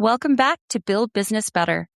Welcome back to Build Business Better.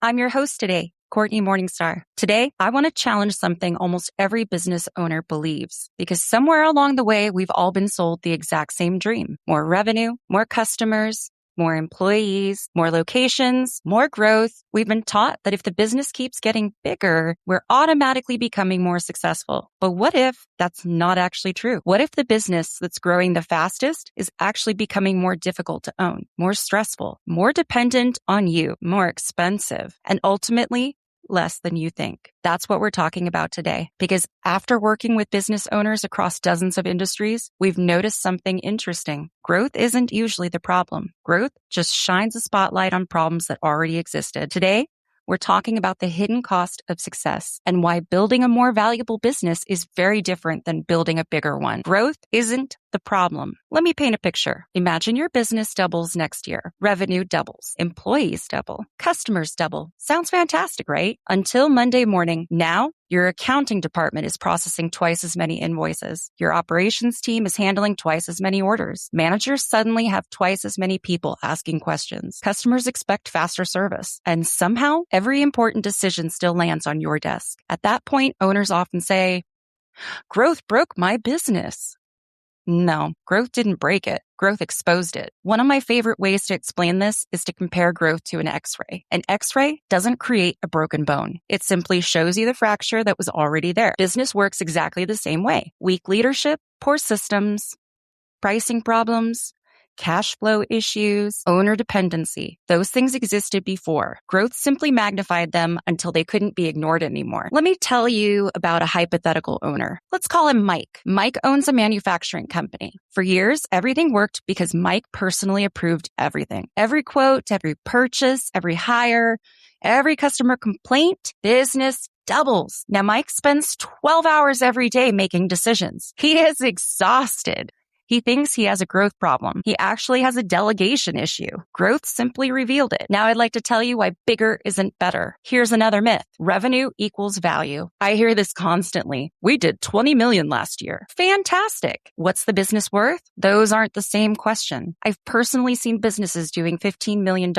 I'm your host today, Kortney Morningstar. Today, I want to challenge something almost every business owner believes, because somewhere along the way, we've all been sold the exact same dream. More revenue, more customers, more employees, more locations, more growth. We've been taught that if the business keeps getting bigger, we're automatically becoming more successful. But what if that's not actually true? What if the business that's growing the fastest is actually becoming more difficult to own, more stressful, more dependent on you, more expensive, and ultimately less than you think? That's what we're talking about today, because after working with business owners across dozens of industries, we've noticed something interesting. Growth isn't usually the problem. Growth just shines a spotlight on problems that already existed. Today, we're talking about the hidden cost of success and why building a more valuable business is very different than building a bigger one. Growth isn't the problem. Let me paint a picture. Imagine your business doubles next year. Revenue doubles. Employees double. Customers double. Sounds fantastic, right? Until Monday morning. Now, your accounting department is processing twice as many invoices. Your operations team is handling twice as many orders. Managers suddenly have twice as many people asking questions. Customers expect faster service. And somehow, every important decision still lands on your desk. At that point, owners often say, "Growth broke my business." No, growth didn't break it. Growth exposed it. One of my favorite ways to explain this is to compare growth to an X-ray. An X-ray doesn't create a broken bone. It simply shows you the fracture that was already there. Business works exactly the same way. Weak leadership, poor systems, pricing problems, cash flow issues, owner dependency. Those things existed before. Growth simply magnified them until they couldn't be ignored anymore. Let me tell you about a hypothetical owner. Let's call him Mike. Mike owns a manufacturing company. For years, everything worked because Mike personally approved everything. Every quote, every purchase, every hire, every customer complaint, business doubles. Now, Mike spends 12 hours every day making decisions. He is exhausted. He thinks he has a growth problem. He actually has a delegation issue. Growth simply revealed it. Now I'd like to tell you why bigger isn't better. Here's another myth. Revenue equals value. I hear this constantly. We did 20 million last year. Fantastic. What's the business worth? Those aren't the same question. I've personally seen businesses doing $15 million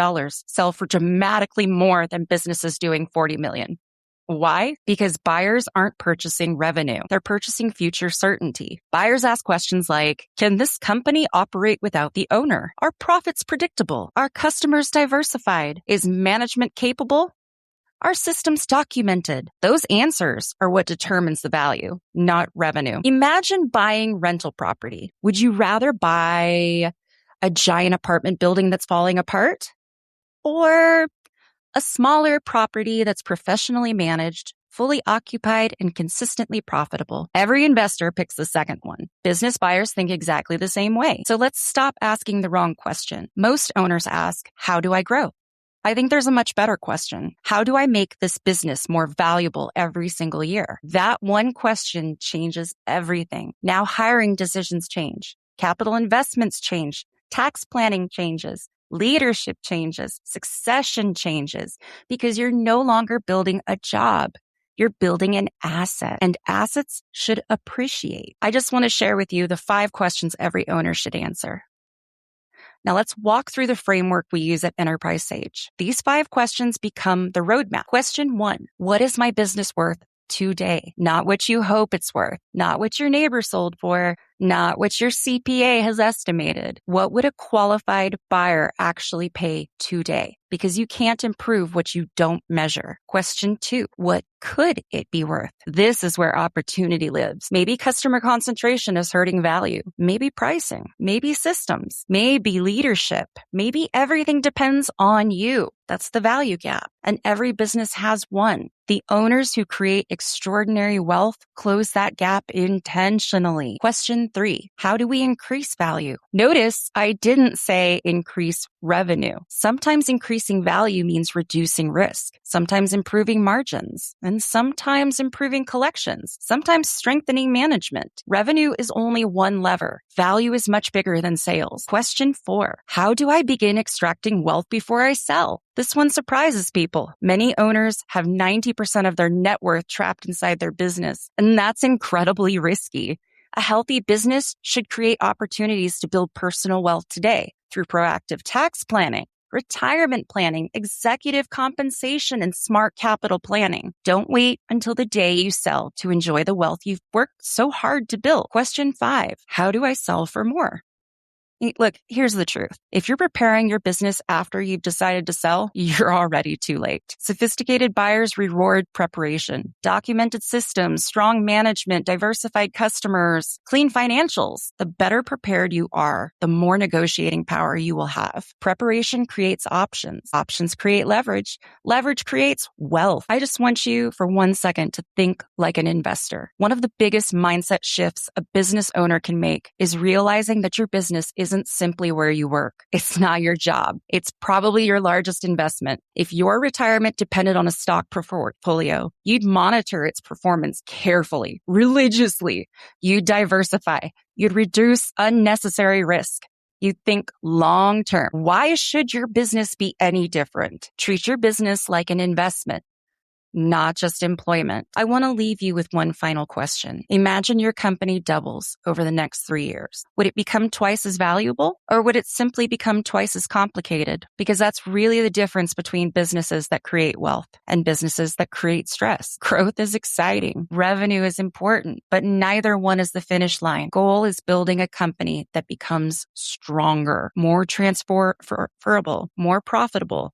sell for dramatically more than businesses doing 40 million. Why? Because buyers aren't purchasing revenue. They're purchasing future certainty. Buyers ask questions like, can this company operate without the owner? Are profits predictable? Are customers diversified? Is management capable? Are systems documented? Those answers are what determines the value, not revenue. Imagine buying rental property. Would you rather buy a giant apartment building that's falling apart, or a smaller property that's professionally managed, fully occupied, and consistently profitable? Every investor picks the second one. Business buyers think exactly the same way. So let's stop asking the wrong question. Most owners ask, how do I grow? I think there's a much better question. How do I make this business more valuable every single year? That one question changes everything. Now hiring decisions change. Capital investments change. Tax planning changes. Leadership changes, succession changes, because you're no longer building a job. You're building an asset, and assets should appreciate. I just want to share with you the 5 questions every owner should answer. Now let's walk through the framework we use at Enterprise Sage. These 5 questions become the roadmap. Question 1, what is my business worth today? Not what you hope it's worth, not what your neighbor sold for, not what your CPA has estimated. What would a qualified buyer actually pay today? Because you can't improve what you don't measure. Question 2, what could it be worth? This is where opportunity lives. Maybe customer concentration is hurting value. Maybe pricing. Maybe systems. Maybe leadership. Maybe everything depends on you. That's the value gap. And every business has one. The owners who create extraordinary wealth close that gap intentionally. Question 3, how do we increase value? Notice I didn't say increase revenue. Sometimes increasing value means reducing risk, sometimes improving margins, and sometimes improving collections, sometimes strengthening management. Revenue is only one lever. Value is much bigger than sales. Question 4, how do I begin extracting wealth before I sell? This one surprises people. Many owners have 90% of their net worth trapped inside their business, and that's incredibly risky. A healthy business should create opportunities to build personal wealth today through proactive tax planning, retirement planning, executive compensation, and smart capital planning. Don't wait until the day you sell to enjoy the wealth you've worked so hard to build. Question 5, how do I sell for more? Look, here's the truth. If you're preparing your business after you've decided to sell, you're already too late. Sophisticated buyers reward preparation, documented systems, strong management, diversified customers, clean financials. The better prepared you are, the more negotiating power you will have. Preparation creates options. Options create leverage. Leverage creates wealth. I just want you for 1 second to think like an investor. One of the biggest mindset shifts a business owner can make is realizing that your business isn't simply where you work. It's not your job. It's probably your largest investment. If your retirement depended on a stock portfolio, you'd monitor its performance carefully, religiously. You'd diversify. You'd reduce unnecessary risk. You'd think long term. Why should your business be any different? Treat your business like an investment, not just employment. I want to leave you with one final question. Imagine your company doubles over the next 3 years. Would it become twice as valuable, or would it simply become twice as complicated? Because that's really the difference between businesses that create wealth and businesses that create stress. Growth is exciting. Revenue is important, but neither one is the finish line. Goal is building a company that becomes stronger, more transferable, more profitable,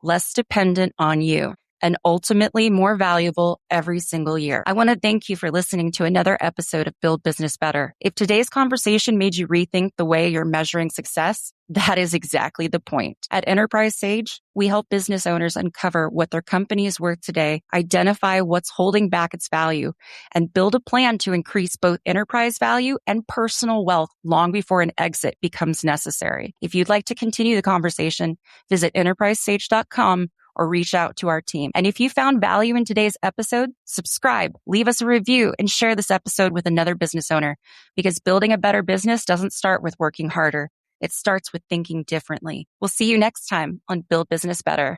less dependent on you, and ultimately more valuable every single year. I want to thank you for listening to another episode of Build Business Better. If today's conversation made you rethink the way you're measuring success, that is exactly the point. At Enterprise Sage, we help business owners uncover what their company is worth today, identify what's holding back its value, and build a plan to increase both enterprise value and personal wealth long before an exit becomes necessary. If you'd like to continue the conversation, visit enterprisesage.com or reach out to our team. And if you found value in today's episode, subscribe, leave us a review, and share this episode with another business owner, because building a better business doesn't start with working harder. It starts with thinking differently. We'll see you next time on Build Business Better.